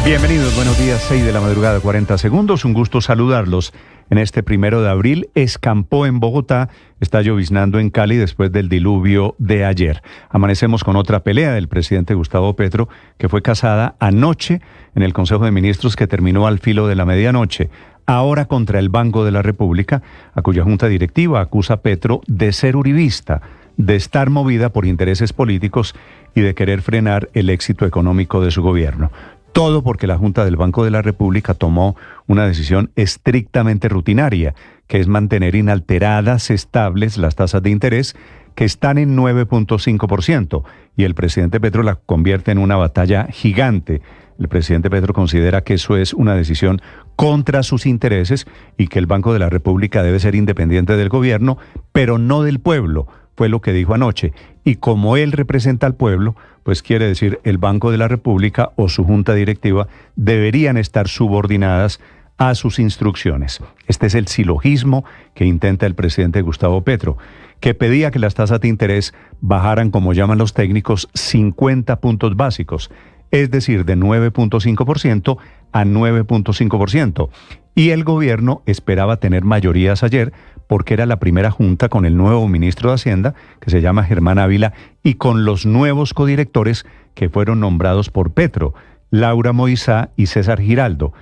Bienvenidos, buenos días, 6 de la madrugada, 40 segundos. Un gusto saludarlos. En este 1 de abril, escampó en Bogotá, está lloviznando en Cali después del diluvio de ayer. Amanecemos con otra pelea del presidente Gustavo Petro, que fue casada anoche en el Consejo de Ministros, que terminó al filo de la medianoche. Ahora contra el Banco de la República, a cuya junta directiva acusa a Petro de ser uribista, de estar movida por intereses políticos y de querer frenar el éxito económico de su gobierno. Todo porque la Junta del Banco de la República tomó una decisión estrictamente rutinaria, que es mantener inalteradas, estables las tasas de interés, que están en 9.5%, y el presidente Petro la convierte en una batalla gigante. El presidente Petro considera que eso es una decisión contra sus intereses y que el Banco de la República debe ser independiente del gobierno, pero no del pueblo, fue lo que dijo anoche. Y como él representa al pueblo, pues quiere decir el Banco de la República o su junta directiva deberían estar subordinadas a sus instrucciones. Este es el silogismo que intenta el presidente Gustavo Petro, que pedía que las tasas de interés bajaran, como llaman los técnicos, 50 puntos básicos, es decir, de 9.5% a 9.5%. Y el gobierno esperaba tener mayorías ayer porque era la primera junta con el nuevo ministro de Hacienda, que se llama Germán Ávila, y con los nuevos codirectores que fueron nombrados por Petro, Laura Moisá y César Giraldo,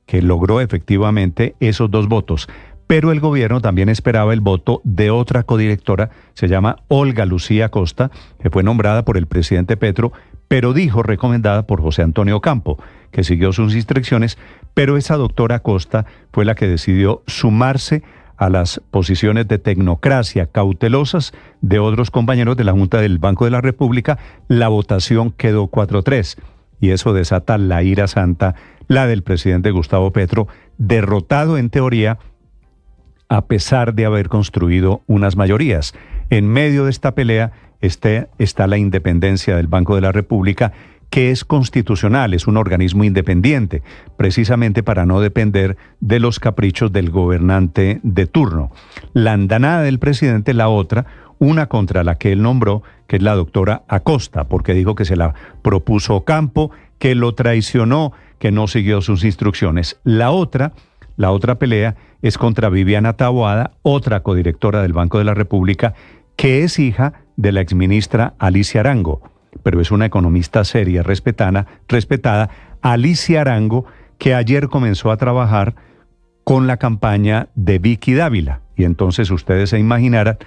que logró efectivamente esos dos votos. Pero el gobierno también esperaba el voto de otra codirectora, se llama Olga Lucía Costa, que fue nombrada por el presidente Petro, pero dijo recomendada por José Antonio Campo, que siguió sus instrucciones, pero esa doctora Costa fue la que decidió sumarse a las posiciones de tecnocracia cautelosas de otros compañeros de la Junta del Banco de la República. La votación quedó 4-3 y eso desata la ira santa, la del presidente Gustavo Petro, derrotado en teoría a pesar de haber construido unas mayorías. En medio de esta pelea está la independencia del Banco de la República, que es constitucional, es un organismo independiente, precisamente para no depender de los caprichos del gobernante de turno. La andanada del presidente, la otra, una contra la que él nombró, que es la doctora Acosta, porque dijo que se la propuso Campo, que lo traicionó, que no siguió sus instrucciones. La otra pelea es contra Viviana Taboada, otra codirectora del Banco de la República, que es hija de la exministra Alicia Arango, pero es una economista seria, respetada, Alicia Arango, que ayer comenzó a trabajar con la campaña de Vicky Dávila. Y entonces ustedes se imaginarán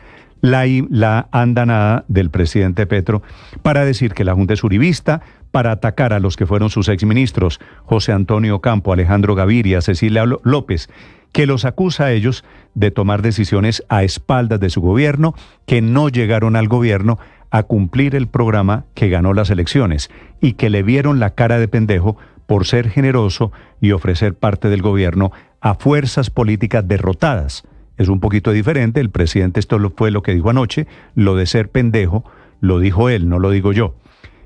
la andanada del presidente Petro para decir que la Junta es uribista, para atacar a los que fueron sus exministros, José Antonio Campo, Alejandro Gaviria, Cecilia López, que los acusa a ellos de tomar decisiones a espaldas de su gobierno, que no llegaron al gobierno a cumplir el programa que ganó las elecciones y que le vieron la cara de pendejo por ser generoso y ofrecer parte del gobierno a fuerzas políticas derrotadas. Es un poquito diferente, el presidente esto fue lo que dijo anoche, lo de ser pendejo, lo dijo él, no lo digo yo.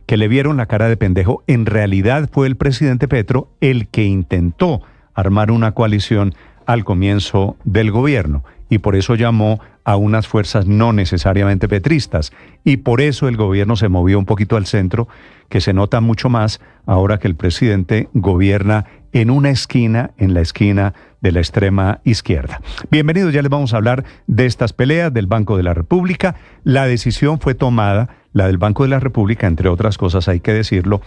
Que le vieron la cara de pendejo, en realidad fue el presidente Petro el que intentó armar una coalición al comienzo del gobierno y por eso llamó a unas fuerzas no necesariamente petristas y por eso el gobierno se movió un poquito al centro, que se nota mucho más ahora que el presidente gobierna en una esquina, en la esquina de la extrema izquierda. Bienvenidos, ya les vamos a hablar de estas peleas del Banco de la República. La decisión fue tomada, la del Banco de la República, entre otras cosas hay que decirlo,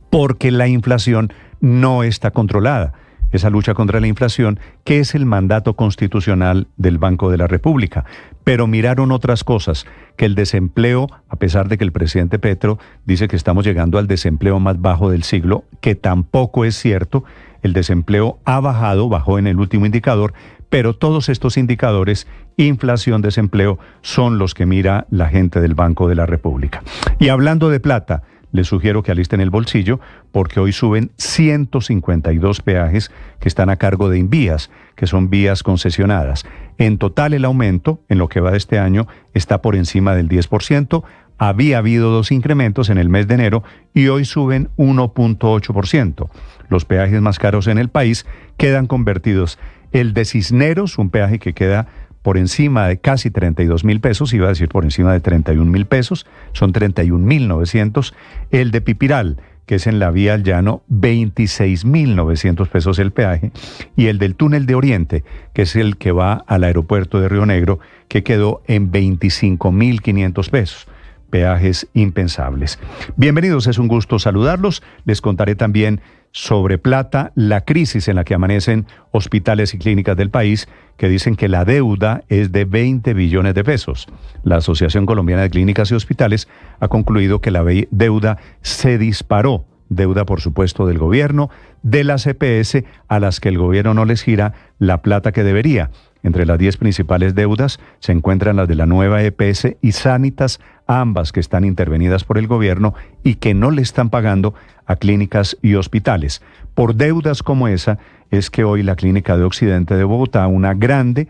porque la inflación no está controlada. Esa lucha contra la inflación, que es el mandato constitucional del Banco de la República. Pero miraron otras cosas, que el desempleo, a pesar de que el presidente Petro dice que estamos llegando al desempleo más bajo del siglo, que tampoco es cierto, el desempleo bajó en el último indicador, pero todos estos indicadores, inflación, desempleo, son los que mira la gente del Banco de la República. Y hablando de plata, les sugiero que alisten el bolsillo porque hoy suben 152 peajes que están a cargo de Invías, que son vías concesionadas. En total el aumento en lo que va de este año está por encima del 10%. Había habido 2 incrementos en el mes de enero y hoy suben 1.8%. Los peajes más caros en el país quedan convertidos. El de Cisneros, un peaje que queda por encima de casi 32.000 pesos, iba a decir por encima de 31.000 pesos, son 31.900. El de Pipiral, que es en la vía al llano, 26.900 pesos el peaje, y el del túnel de Oriente, que es el que va al aeropuerto de Río Negro, que quedó en 25.500 pesos. Peajes impensables. Bienvenidos, es un gusto saludarlos. Les contaré también sobre plata, la crisis en la que amanecen hospitales y clínicas del país, que dicen que la deuda es de 20 billones de pesos. La Asociación Colombiana de Clínicas y Hospitales ha concluido que la deuda se disparó. Deuda, por supuesto, del gobierno, de las EPS, a las que el gobierno no les gira la plata que debería. Entre las 10 principales deudas se encuentran las de la nueva EPS y Sanitas, ambas que están intervenidas por el gobierno y que no le están pagando a clínicas y hospitales. Por deudas como esa es que hoy la Clínica de Occidente de Bogotá, una grande,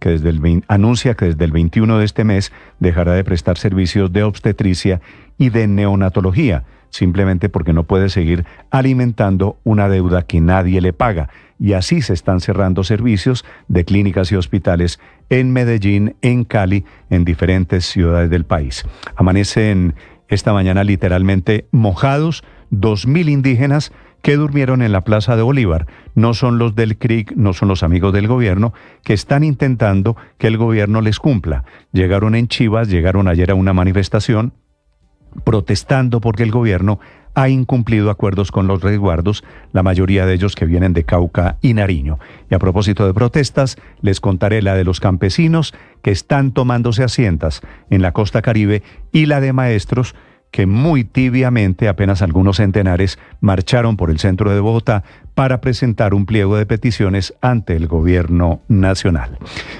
que anuncia que desde el 21 de este mes dejará de prestar servicios de obstetricia y de neonatología, simplemente porque no puede seguir alimentando una deuda que nadie le paga. Y así se están cerrando servicios de clínicas y hospitales en Medellín, en Cali, en diferentes ciudades del país. Amanecen esta mañana literalmente mojados 2.000 indígenas que durmieron en la Plaza de Bolívar. No son los del CRIC, no son los amigos del gobierno, que están intentando que el gobierno les cumpla. Llegaron en Chivas, llegaron ayer a una manifestación protestando porque el gobierno ha incumplido acuerdos con los resguardos, la mayoría de ellos que vienen de Cauca y Nariño. Y a propósito de protestas, les contaré la de los campesinos que están tomándose asientas en la costa Caribe y la de maestros que muy tibiamente, apenas algunos centenares, marcharon por el centro de Bogotá para presentar un pliego de peticiones ante el gobierno nacional.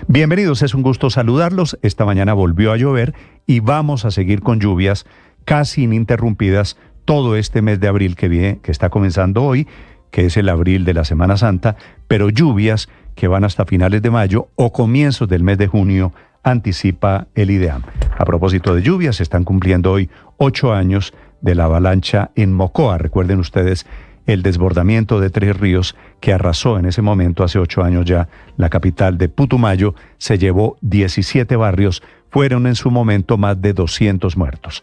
Bienvenidos, es un gusto saludarlos. Esta mañana volvió a llover y vamos a seguir con lluvias casi ininterrumpidas todo este mes de abril que está comenzando hoy, que es el abril de la Semana Santa, pero lluvias que van hasta finales de mayo o comienzos del mes de junio, anticipa el IDEAM. A propósito de lluvias, se están cumpliendo hoy 8 años de la avalancha en Mocoa. Recuerden ustedes el desbordamiento de 3 ríos que arrasó en ese momento, hace 8 años ya, la capital de Putumayo, se llevó 17 barrios, fueron en su momento más de 200 muertos.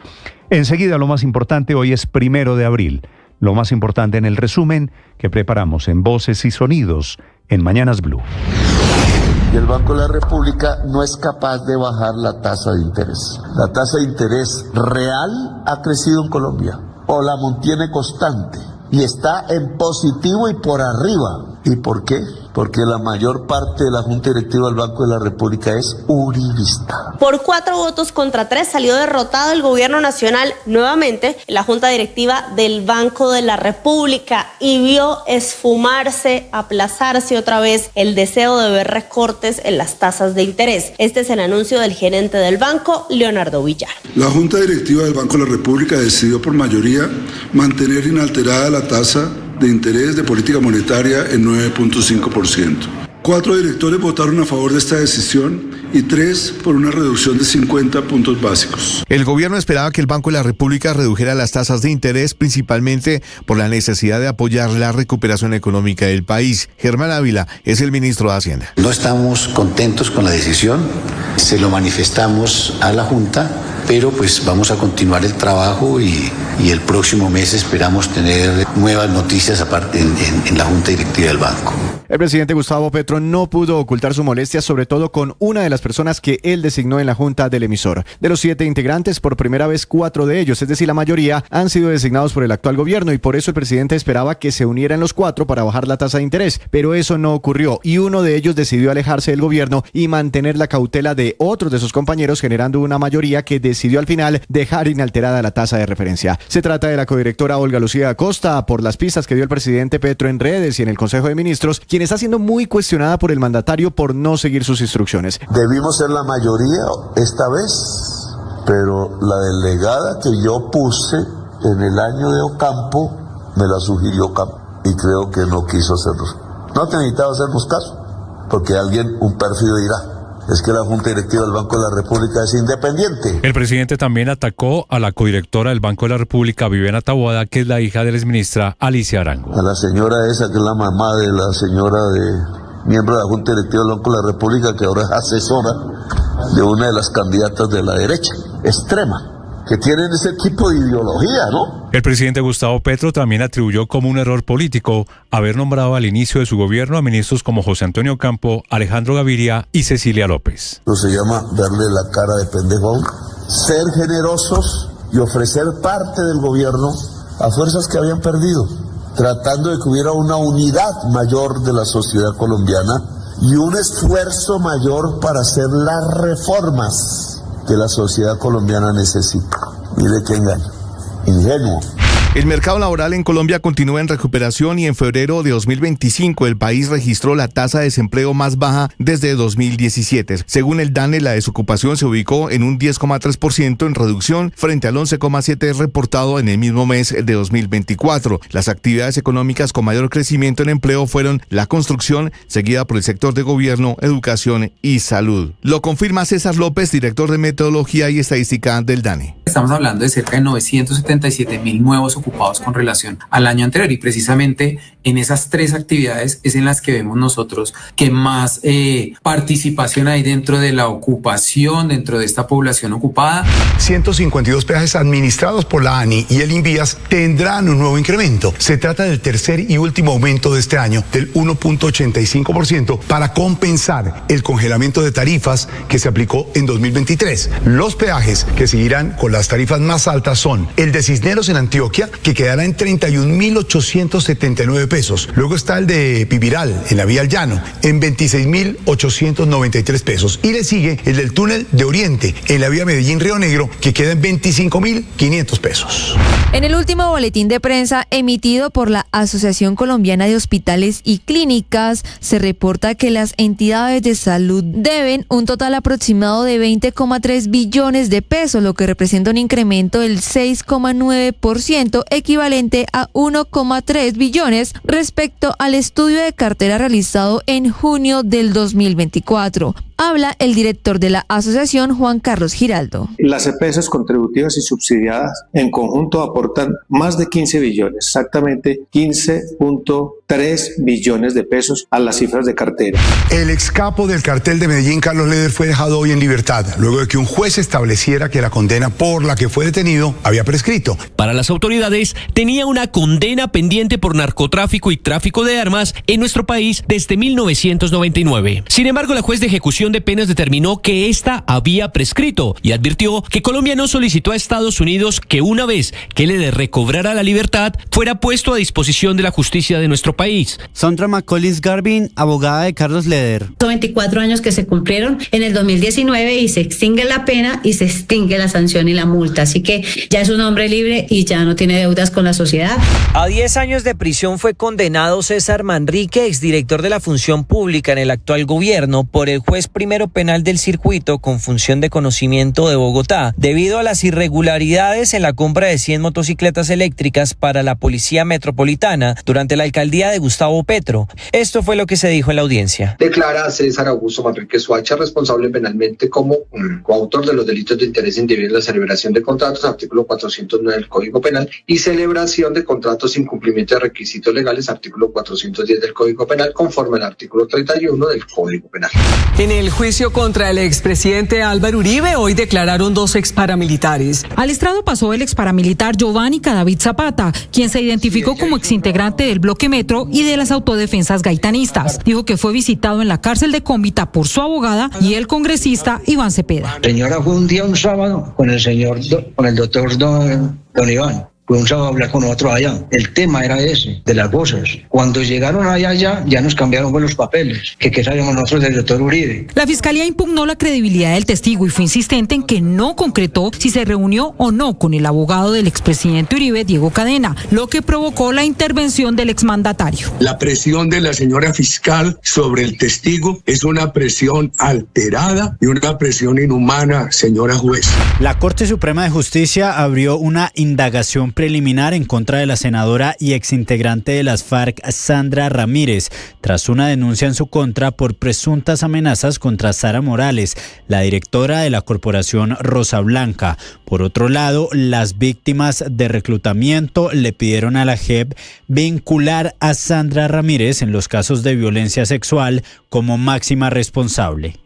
Enseguida, lo más importante, hoy es 1 de abril. Lo más importante en el resumen que preparamos en Voces y Sonidos en Mañanas Blue. Y el Banco de la República no es capaz de bajar la tasa de interés. La tasa de interés real ha crecido en Colombia, o la mantiene constante, y está en positivo y por arriba. ¿Y por qué? Porque la mayor parte de la Junta Directiva del Banco de la República es uribista. Por 4 votos contra 3 salió derrotado el gobierno nacional nuevamente en la Junta Directiva del Banco de la República y vio esfumarse, aplazarse otra vez el deseo de ver recortes en las tasas de interés. Este es el anuncio del gerente del banco, Leonardo Villar. La Junta Directiva del Banco de la República decidió por mayoría mantener inalterada la tasa de interés de política monetaria en 9.5%. 4 directores votaron a favor de esta decisión y 3 por una reducción de 50 puntos básicos. El gobierno esperaba que el Banco de la República redujera las tasas de interés principalmente por la necesidad de apoyar la recuperación económica del país. Germán Ávila es el ministro de Hacienda. No estamos contentos con la decisión, se lo manifestamos a la Junta, pero pues vamos a continuar el trabajo y el próximo mes esperamos tener nuevas noticias aparte en la Junta Directiva del Banco. El presidente Gustavo Petro no pudo ocultar su molestia, sobre todo con una de las personas que él designó en la Junta del emisor. De los 7 integrantes, por primera vez 4 de ellos, es decir, la mayoría, han sido designados por el actual gobierno y por eso el presidente esperaba que se unieran los 4 para bajar la tasa de interés, pero eso no ocurrió y uno de ellos decidió alejarse del gobierno y mantener la cautela de otros de sus compañeros, generando una mayoría que decidió al final dejar inalterada la tasa de referencia. Se trata de la codirectora Olga Lucía Acosta, por las pistas que dio el presidente Petro en redes y en el Consejo de Ministros, quien está siendo muy cuestionada por el mandatario por no seguir sus instrucciones. Debimos ser la mayoría esta vez, pero la delegada que yo puse en el año de Ocampo me la sugirió Campo y creo que no quiso hacerlo. No te necesitaba hacernos caso, porque un pérfido dirá: es que la Junta Directiva del Banco de la República es independiente. El presidente también atacó a la codirectora del Banco de la República, Viviana Taboada, que es la hija de la exministra Alicia Arango. A la señora esa, que es la mamá de la señora miembro de la Junta Directiva del Banco de la República, que ahora es asesora de una de las candidatas de la derecha extrema. que tienen ese tipo de ideología, ¿no? El presidente Gustavo Petro también atribuyó como un error político haber nombrado al inicio de su gobierno a ministros como José Antonio Campo, Alejandro Gaviria y Cecilia López. Eso se llama darle la cara de pendejo a uno. Ser generosos y ofrecer parte del gobierno a fuerzas que habían perdido, tratando de que hubiera una unidad mayor de la sociedad colombiana y un esfuerzo mayor para hacer las reformas que la sociedad colombiana necesita. Mire qué engaño, ingenuo. El mercado laboral en Colombia continúa en recuperación y en febrero de 2025 el país registró la tasa de desempleo más baja desde 2017. Según el DANE, la desocupación se ubicó en un 10,3% en reducción frente al 11,7% reportado en el mismo mes de 2024. Las actividades económicas con mayor crecimiento en empleo fueron la construcción, seguida por el sector de gobierno, educación y salud. Lo confirma César López, director de Metodología y Estadística del DANE. Estamos hablando de cerca de 977.000 nuevos ocupados con relación al año anterior y precisamente en esas tres actividades es en las que vemos nosotros que más participación hay dentro de la ocupación, dentro de esta población ocupada. 152 peajes administrados por la ANI y el Invías tendrán un nuevo incremento. Se trata del tercer y último aumento de este año del 1.85% para compensar el congelamiento de tarifas que se aplicó en 2023. Los peajes que seguirán con las tarifas más altas son el de Cisneros en Antioquia, que quedará en 31.879 pesos. Luego está el de Pibiral, en la vía al Llano, en 26.893 pesos. Y le sigue el del túnel de Oriente, en la vía Medellín-Río Negro, que queda en 25.500 pesos. En el último boletín de prensa emitido por la Asociación Colombiana de Hospitales y Clínicas, se reporta que las entidades de salud deben un total aproximado de 20,3 billones de pesos, lo que representa un incremento del 6,9%, equivalente a 1,3 billones respecto al estudio de cartera realizado en junio del 2024. Habla el director de la asociación, Juan Carlos Giraldo. Las EPS contributivas y subsidiadas en conjunto aportan más de 15 billones, exactamente 15.3 billones de pesos a las cifras de cartera. El ex capo del cartel de Medellín, Carlos Leder, fue dejado hoy en libertad, luego de que un juez estableciera que la condena por la que fue detenido había prescrito. Para las autoridades, tenía una condena pendiente por narcotráfico y tráfico de armas en nuestro país desde 1999. Sin embargo, la juez de ejecución de penas determinó que esta había prescrito y advirtió que Colombia no solicitó a Estados Unidos que una vez que Leder recobrara la libertad, fuera puesto a disposición de la justicia de nuestro país. Sandra McCollins Garvin, abogada de Carlos Leder. Son 24 años que se cumplieron en el 2019 y se extingue la pena y se extingue la sanción y la multa. Así que ya es un hombre libre y ya no tiene deudas con la sociedad. A 10 años de prisión fue condenado César Manrique, exdirector de la Función Pública en el actual gobierno, por el juez primero penal del circuito con función de conocimiento de Bogotá, debido a las irregularidades en la compra de 100 motocicletas eléctricas para la Policía Metropolitana durante la alcaldía de Gustavo Petro. Esto fue lo que se dijo en la audiencia. Declara a César Augusto Manrique Soacha responsable penalmente como coautor de los delitos de interés indebido en la celebración de contratos, artículo 409 del Código Penal, y celebración de contratos sin cumplimiento de requisitos legales, artículo 410 del Código Penal, conforme al artículo 31 del Código Penal. En el juicio contra el expresidente Álvaro Uribe, hoy declararon 2 exparamilitares. Al estrado pasó el exparamilitar Giovanni Cadavid Zapata, quien se identificó como exintegrante del Bloque Metro y de las autodefensas gaitanistas. Dijo que fue visitado en la cárcel de Cómbita por su abogada y el congresista Iván Cepeda. Señora, fue un sábado, con el doctor Don Iván. Fue un sábado a hablar con nosotros allá. El tema era ese, de las voces. Cuando llegaron allá ya nos cambiaron con los papeles. ¿Qué sabíamos nosotros del doctor Uribe? La fiscalía impugnó la credibilidad del testigo y fue insistente en que no concretó si se reunió o no con el abogado del expresidente Uribe, Diego Cadena, lo que provocó la intervención del exmandatario. La presión de la señora fiscal sobre el testigo es una presión alterada y una presión inhumana, señora juez. La Corte Suprema de Justicia abrió una indagación preliminar en contra de la senadora y exintegrante de las FARC, Sandra Ramírez, tras una denuncia en su contra por presuntas amenazas contra Sara Morales, la directora de la corporación Rosa Blanca. Por otro lado, las víctimas de reclutamiento le pidieron a la JEP vincular a Sandra Ramírez en los casos de violencia sexual como máxima responsable.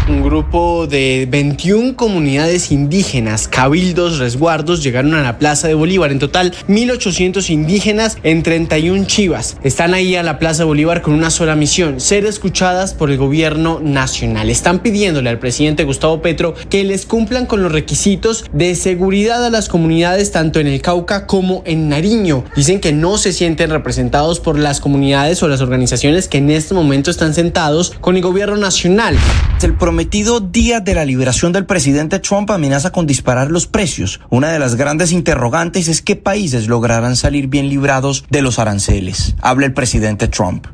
Un grupo de 21 comunidades indígenas, cabildos, resguardos, llegaron a la Plaza de Bolívar. En total, 1.800 indígenas en 31 chivas. Están ahí a la Plaza de Bolívar con una sola misión: ser escuchadas por el gobierno nacional. Están pidiéndole al presidente Gustavo Petro que les cumplan con los requisitos de seguridad a las comunidades tanto en el Cauca como en Nariño. Dicen que no se sienten representados por las comunidades o las organizaciones que en este momento están sentados con el gobierno nacional. El prometido día de la liberación del presidente Trump amenaza con disparar los precios. Una de las grandes interrogantes es qué países lograrán salir bien librados de los aranceles. Habla el presidente Trump.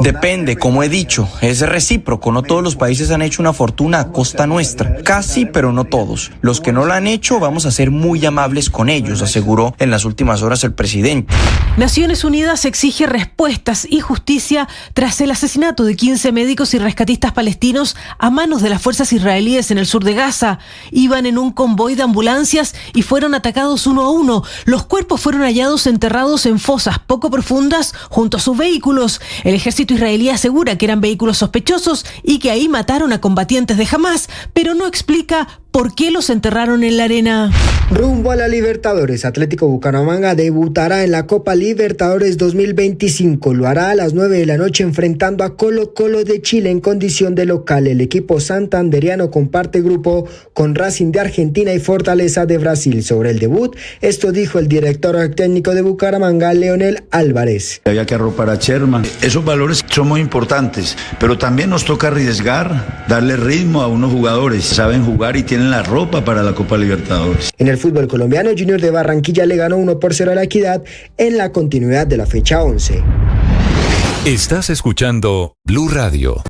Depende, como he dicho, es recíproco. No todos los países han hecho una fortuna a costa nuestra. Casi, pero no todos. Los que no la han hecho, vamos a ser muy amables con ellos, aseguró en las últimas horas el presidente. Naciones Unidas exige respuestas y justicia tras el asesinato de 15 médicos y rescatistas palestinos a manos de las fuerzas israelíes en el sur de Gaza. Iban en un convoy de ambulancias y fueron atacados uno a uno. Los cuerpos fueron hallados enterrados en fosas poco profundas junto a sus vehículos. El ejército israelí asegura que eran vehículos sospechosos y que ahí mataron a combatientes de Hamás, pero no explica por qué los enterraron en la arena. Rumbo a la Libertadores, Atlético Bucaramanga debutará en la Copa Libertadores 2025. Lo hará a las 9 de la noche enfrentando a Colo-Colo de Chile en condición de local. El equipo santanderiano comparte grupo con Racing de Argentina y Fortaleza de Brasil. Sobre el debut, esto dijo el director técnico de Bucaramanga, Leonel Álvarez. Había que arropar a Sherman. Esos valores son muy importantes, pero también nos toca arriesgar, darle ritmo a unos jugadores. Saben jugar y tienen la ropa para la Copa Libertadores. En el fútbol colombiano, Junior de Barranquilla le ganó 1-0 a la Equidad en la continuidad de la fecha 11. Estás escuchando Blue Radio.